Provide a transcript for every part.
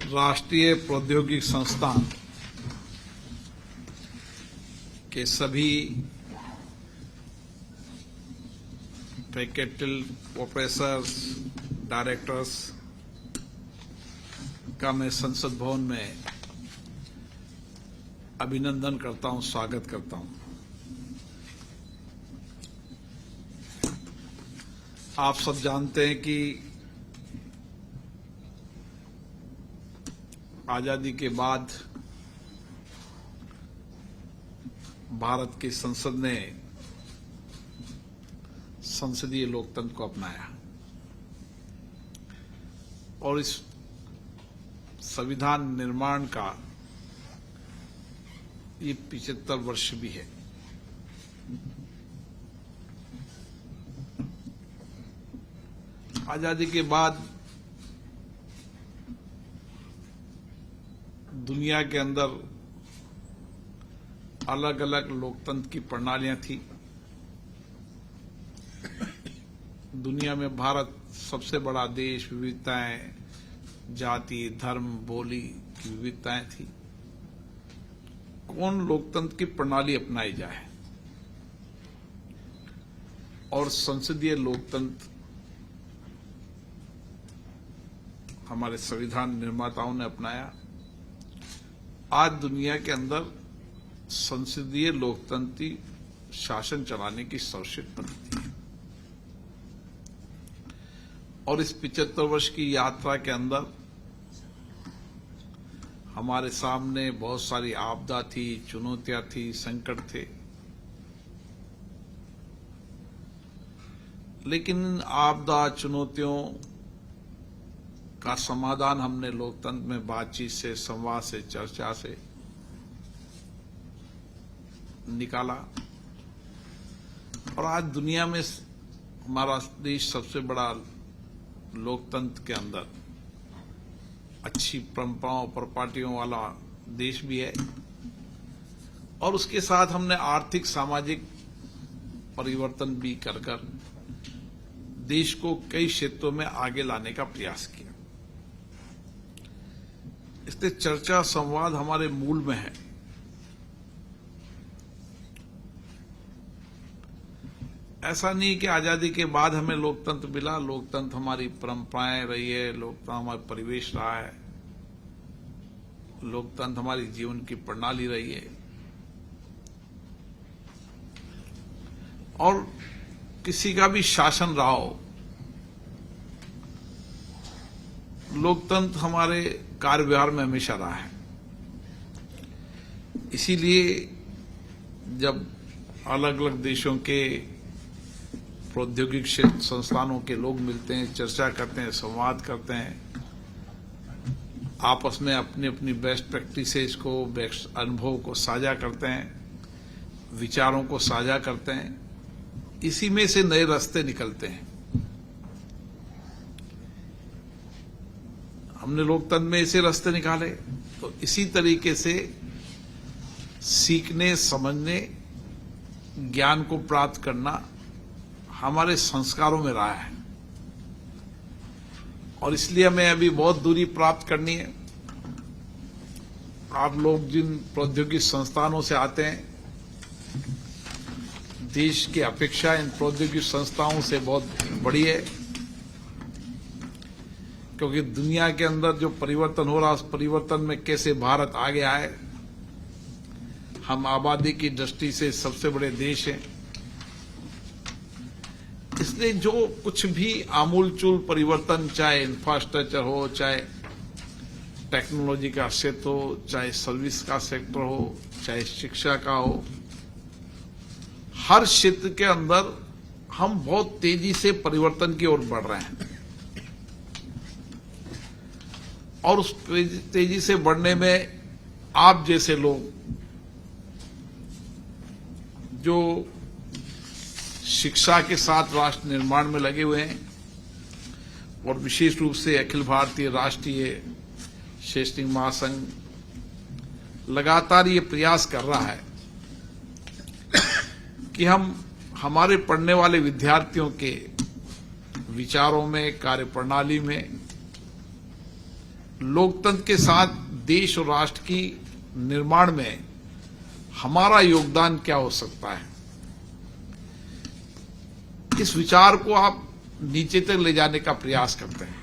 राष्ट्रीय प्रौद्योगिकी संस्थान के सभी फैकल्टी, प्रोफेसर्स, डायरेक्टर्स का मैं संसद भवन में अभिनंदन करता हूं, स्वागत करता हूं। आप सब जानते हैं कि आजादी के बाद भारत की संसद ने संसदीय लोकतंत्र को अपनाया और इस संविधान निर्माण का ये 75 वर्ष भी है। आजादी के बाद दुनिया के अंदर अलग अलग लोकतंत्र की प्रणालियां थी। दुनिया में भारत सबसे बड़ा देश, विविधताएं, जाति, धर्म, बोली की विविधताएं थी। कौन लोकतंत्र की प्रणाली अपनाई जाए, और संसदीय लोकतंत्र हमारे संविधान निर्माताओं ने अपनाया। आज दुनिया के अंदर संसदीय लोकतंत्री शासन चलाने की सर्वश्रेष्ठ पद्धति है और इस 75 वर्ष की यात्रा के अंदर हमारे सामने बहुत सारी आपदा थी, चुनौतियां थी, संकट थे, लेकिन इन आपदा चुनौतियों का समाधान हमने लोकतंत्र में बातचीत से, संवाद से, चर्चा से निकाला और आज दुनिया में हमारा देश सबसे बड़ा लोकतंत्र के अंदर अच्छी परंपराओं, प्रॉपर्टियों वाला देश भी है और उसके साथ हमने आर्थिक, सामाजिक परिवर्तन भी कर देश को कई क्षेत्रों में आगे लाने का प्रयास किया। इसलिए चर्चा, संवाद हमारे मूल में है। ऐसा नहीं कि आजादी के बाद हमें लोकतंत्र मिला। लोकतंत्र हमारी परंपराएं रही है, लोकतंत्र हमारा परिवेश रहा है, लोकतंत्र हमारी जीवन की प्रणाली रही है और किसी का भी शासन रहा हो, लोकतंत्र हमारे कार्य व्यवहार में हमेशा रहा है। इसीलिए जब अलग अलग देशों के प्रौद्योगिक क्षेत्र संस्थानों के लोग मिलते हैं, चर्चा करते हैं, संवाद करते हैं, आपस में अपनी अपनी बेस्ट प्रैक्टिसेस को, बेस्ट अनुभव को साझा करते हैं, विचारों को साझा करते हैं, इसी में से नए रास्ते निकलते हैं। हमने लोकतंत्र में ऐसे रास्ते निकाले, तो इसी तरीके से सीखने, समझने, ज्ञान को प्राप्त करना हमारे संस्कारों में रहा है और इसलिए हमें अभी बहुत दूरी प्राप्त करनी है। आप लोग जिन प्रौद्योगिकी संस्थानों से आते हैं, देश की अपेक्षा इन प्रौद्योगिकी संस्थाओं से बहुत बड़ी है, क्योंकि दुनिया के अंदर जो परिवर्तन हो रहा है, उस परिवर्तन में कैसे भारत आगे आए। हम आबादी की दृष्टि से सबसे बड़े देश हैं, इसलिए जो कुछ भी आमूलचूल परिवर्तन, चाहे इंफ्रास्ट्रक्चर हो, चाहे टेक्नोलॉजी का क्षेत्र हो, चाहे सर्विस का सेक्टर हो, चाहे शिक्षा का हो, हर क्षेत्र के अंदर हम बहुत तेजी से परिवर्तन की ओर बढ़ रहे हैं और उस तेजी से बढ़ने में आप जैसे लोग जो शिक्षा के साथ राष्ट्र निर्माण में लगे हुए हैं और विशेष रूप से अखिल भारतीय राष्ट्रीय शैक्षणिक महासंघ लगातार ये प्रयास कर रहा है कि हम हमारे पढ़ने वाले विद्यार्थियों के विचारों में, कार्यप्रणाली में लोकतंत्र के साथ देश और राष्ट्र की निर्माण में हमारा योगदान क्या हो सकता है, इस विचार को आप नीचे तक ले जाने का प्रयास करते हैं,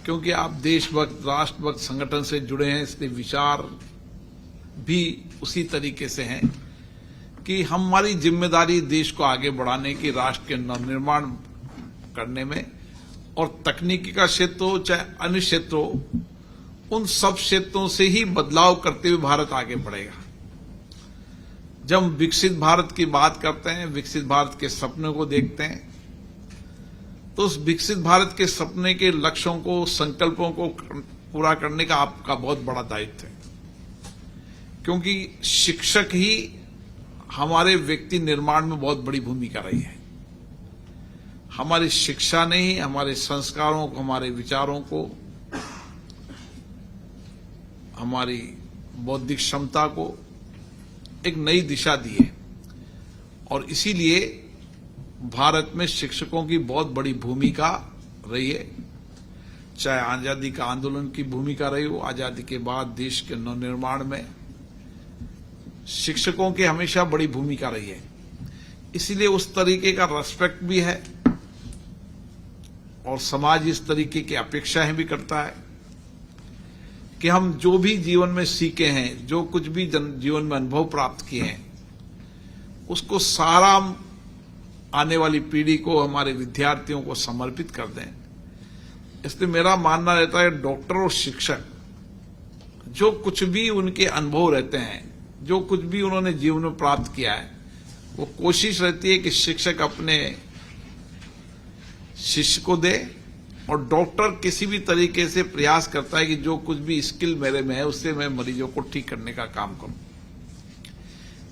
क्योंकि आप देशभक्त राष्ट्रभक्त संगठन से जुड़े हैं, इसलिए विचार भी उसी तरीके से हैं कि हमारी जिम्मेदारी देश को आगे बढ़ाने की, राष्ट्र के नवनिर्माण करने में, और तकनीकी का क्षेत्र हो चाहे अन्य क्षेत्र हो, उन सब क्षेत्रों से ही बदलाव करते हुए भारत आगे बढ़ेगा। जब हम विकसित भारत की बात करते हैं, विकसित भारत के सपने को देखते हैं, तो उस विकसित भारत के सपने के लक्ष्यों को, संकल्पों को पूरा करने का आपका बहुत बड़ा दायित्व है, क्योंकि शिक्षक ही हमारे व्यक्ति निर्माण में बहुत बड़ी भूमिका रही है। हमारी शिक्षा ने ही हमारे संस्कारों को, हमारे विचारों को, हमारी बौद्धिक क्षमता को एक नई दिशा दी है, और इसीलिए भारत में शिक्षकों की बहुत बड़ी भूमिका रही है। चाहे आजादी का आंदोलन की भूमिका रही हो, आजादी के बाद देश के नवनिर्माण में शिक्षकों की हमेशा बड़ी भूमिका रही है। इसीलिए उस तरीके का रेस्पेक्ट भी है, और समाज इस तरीके की अपेक्षाएं भी करता है कि हम जो भी जीवन में सीखे हैं, जो कुछ भी जीवन में अनुभव प्राप्त किए हैं, उसको सारा आने वाली पीढ़ी को, हमारे विद्यार्थियों को समर्पित कर दें। इसलिए मेरा मानना रहता है डॉक्टर और शिक्षक जो कुछ भी उनके अनुभव रहते हैं, जो कुछ भी उन्होंने जीवन में प्राप्त किया है, वो कोशिश रहती है कि शिक्षक अपने शिष्य को दे, और डॉक्टर किसी भी तरीके से प्रयास करता है कि जो कुछ भी स्किल मेरे में है उससे मैं मरीजों को ठीक करने का काम करूं।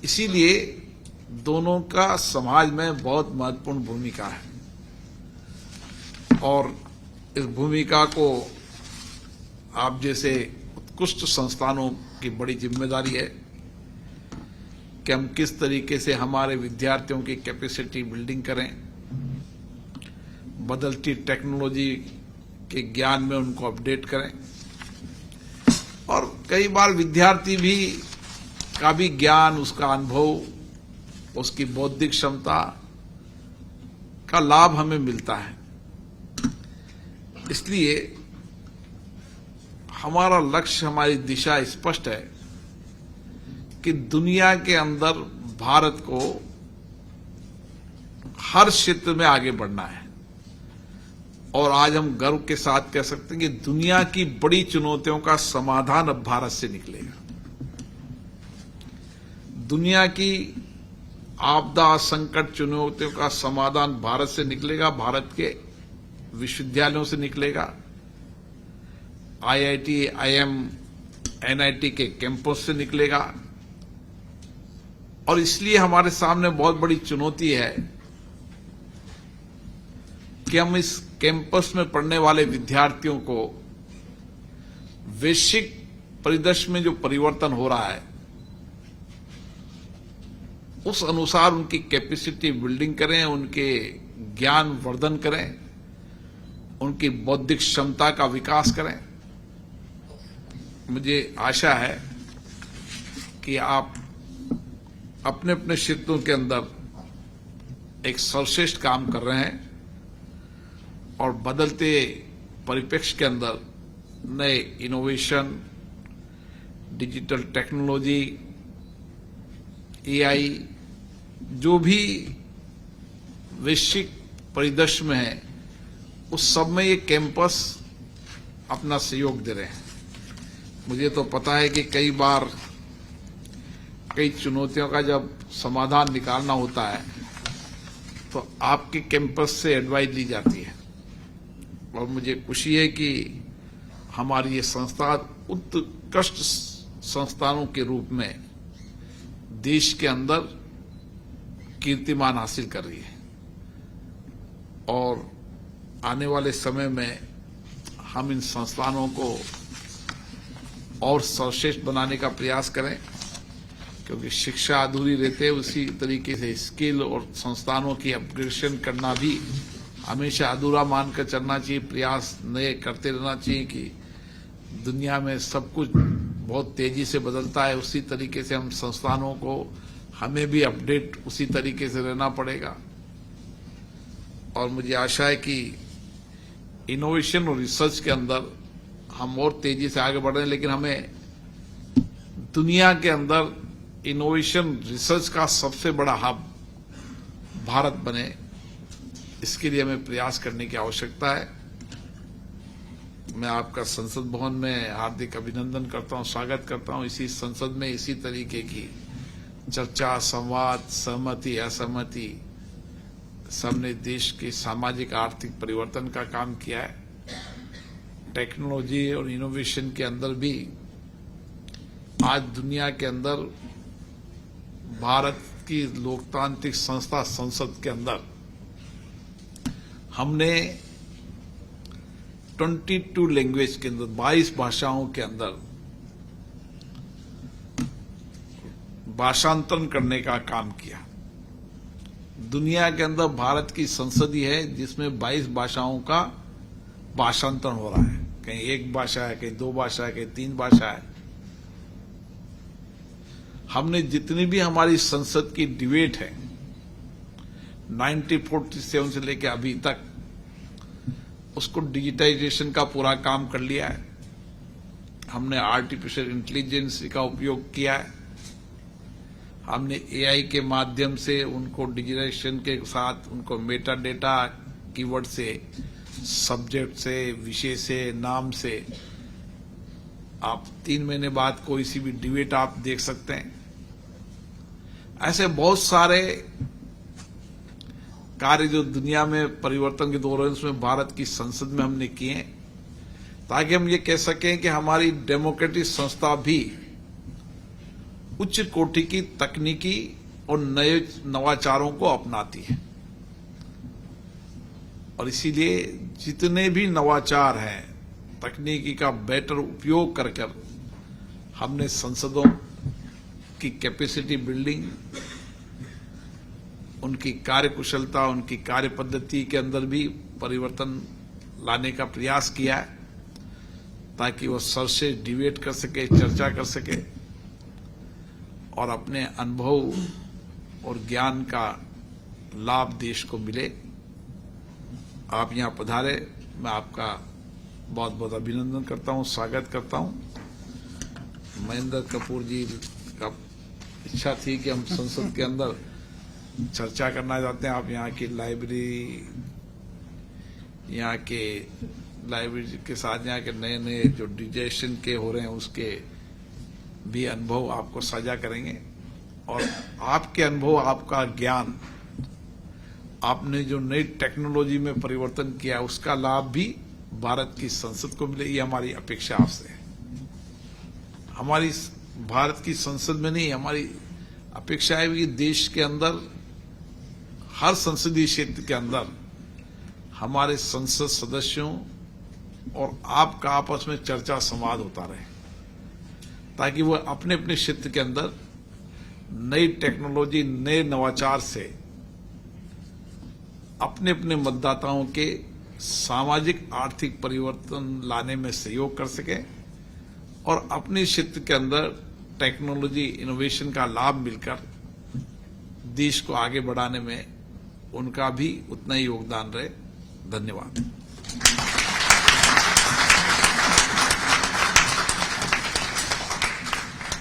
इसीलिए दोनों का समाज में बहुत महत्वपूर्ण भूमिका है, और इस भूमिका को आप जैसे उत्कृष्ट संस्थानों की बड़ी जिम्मेदारी है कि हम किस तरीके से हमारे विद्यार्थियों की कैपेसिटी बिल्डिंग करें, बदलती टेक्नोलॉजी के ज्ञान में उनको अपडेट करें, और कई बार विद्यार्थी भी का भी ज्ञान, उसका अनुभव, उसकी बौद्धिक क्षमता का लाभ हमें मिलता है। इसलिए हमारा लक्ष्य, हमारी दिशा स्पष्ट है कि दुनिया के अंदर भारत को हर क्षेत्र में आगे बढ़ना है, और आज हम गर्व के साथ कह सकते हैं कि दुनिया की बड़ी चुनौतियों का समाधान अब भारत से निकलेगा। दुनिया की आपदा, संकट, चुनौतियों का समाधान भारत से निकलेगा, भारत के विश्वविद्यालयों से निकलेगा, आईआईटी, आईएम, एनआईटी के कैंपस से निकलेगा। और इसलिए हमारे सामने बहुत बड़ी चुनौती है कि हम इस कैंपस में पढ़ने वाले विद्यार्थियों को वैश्विक परिदृश्य में जो परिवर्तन हो रहा है, उस अनुसार उनकी कैपेसिटी बिल्डिंग करें, उनके ज्ञान वर्धन करें, उनकी बौद्धिक क्षमता का विकास करें। मुझे आशा है कि आप अपने अपने क्षेत्रों के अंदर एक सर्वश्रेष्ठ काम कर रहे हैं, और बदलते परिप्रेक्ष्य के अंदर नए इनोवेशन, डिजिटल टेक्नोलॉजी, एआई, जो भी वैश्विक परिदृश्य में है, उस सब में ये कैंपस अपना सहयोग दे रहे हैं। मुझे तो पता है कि कई बार कई चुनौतियों का जब समाधान निकालना होता है तो आपके कैंपस से एडवाइस ली जाती है, और मुझे खुशी है कि हमारी ये संस्था उत्कृष्ट संस्थानों के रूप में देश के अंदर कीर्तिमान हासिल कर रही है, और आने वाले समय में हम इन संस्थानों को और सर्वश्रेष्ठ बनाने का प्रयास करें, क्योंकि शिक्षा अधूरी रहते, उसी तरीके से स्किल और संस्थानों की अपग्रेडेशन करना भी हमेशा अधूरा मानकर चलना चाहिए, प्रयास नए करते रहना चाहिए कि दुनिया में सब कुछ बहुत तेजी से बदलता है, उसी तरीके से हम संस्थानों को हमें भी अपडेट उसी तरीके से रहना पड़ेगा। और मुझे आशा है कि इनोवेशन और रिसर्च के अंदर हम और तेजी से आगे बढ़ रहे हैं, लेकिन हमें दुनिया के अंदर इनोवेशन रिसर्च का सबसे बड़ा हब भारत बने, इसके लिए हमें प्रयास करने की आवश्यकता है। मैं आपका संसद भवन में हार्दिक अभिनंदन करता हूं, स्वागत करता हूं। इसी संसद में इसी तरीके की चर्चा, संवाद, सहमति, असहमति, सबने देश के सामाजिक आर्थिक परिवर्तन का काम किया है। टेक्नोलॉजी और इनोवेशन के अंदर भी आज दुनिया के अंदर भारत की लोकतांत्रिक संस्था संसद के अंदर हमने 22 लैंग्वेज के अंदर 22 भाषाओं के अंदर भाषांतरण करने का काम किया। दुनिया के अंदर भारत की संसद ही है जिसमें 22 भाषाओं का भाषांतरण हो रहा है। कहीं एक भाषा है, कहीं दो भाषा है, कहीं तीन भाषा है। हमने जितनी भी हमारी संसद की डिबेट है 1947 से लेकर अभी तक, उसको डिजिटाइजेशन का पूरा काम कर लिया है। हमने आर्टिफिशियल इंटेलिजेंस का उपयोग किया है। हमने एआई के माध्यम से उनको डिजिटाइजेशन के साथ उनको मेटा डेटा कीवर्ड से, सब्जेक्ट से, विषय से, नाम से, आप 3 महीने बाद कोई सी भी डिबेट आप देख सकते हैं। ऐसे बहुत सारे कार्य जो दुनिया में परिवर्तन के दौर है उसमें भारत की संसद में हमने किए, ताकि हम ये कह सकें कि हमारी डेमोक्रेटिक संस्था भी उच्च कोटि की तकनीकी और नए नवाचारों को अपनाती है। और इसीलिए जितने भी नवाचार हैं, तकनीकी का बेटर उपयोग कर हमने संसदों की कैपेसिटी बिल्डिंग, उनकी कार्यकुशलता, उनकी कार्य पद्धति के अंदर भी परिवर्तन लाने का प्रयास किया है, ताकि वो सर से डिबेट कर सके, चर्चा कर सके और अपने अनुभव और ज्ञान का लाभ देश को मिले। आप यहां पधारे, मैं आपका बहुत बहुत अभिनंदन करता हूं, स्वागत करता हूं। महेंद्र कपूर जी का इच्छा थी कि हम संसद के अंदर चर्चा करना चाहते हैं। आप यहाँ की लाइब्रेरी, यहाँ के साथ यहाँ के नए नए जो डिजिटाइजेशन के हो रहे हैं उसके भी अनुभव आपको साझा करेंगे। और आपके अनुभव, आपका ज्ञान, आपने जो नई टेक्नोलॉजी में परिवर्तन किया उसका लाभ भी भारत की संसद को मिले, ये हमारी अपेक्षा आपसे है। हमारी भारत की संसद में नहीं, हमारी अपेक्षा है कि देश के अंदर हर संसदीय क्षेत्र के अंदर हमारे संसद सदस्यों और आपका आपस में चर्चा संवाद होता रहे, ताकि वो अपने अपने क्षेत्र के अंदर नई टेक्नोलॉजी, नए नवाचार से अपने अपने मतदाताओं के सामाजिक आर्थिक परिवर्तन लाने में सहयोग कर सके और अपने क्षेत्र के अंदर टेक्नोलॉजी, इनोवेशन का लाभ मिलकर देश को आगे बढ़ाने में उनका भी उतना ही योगदान रहे। धन्यवाद।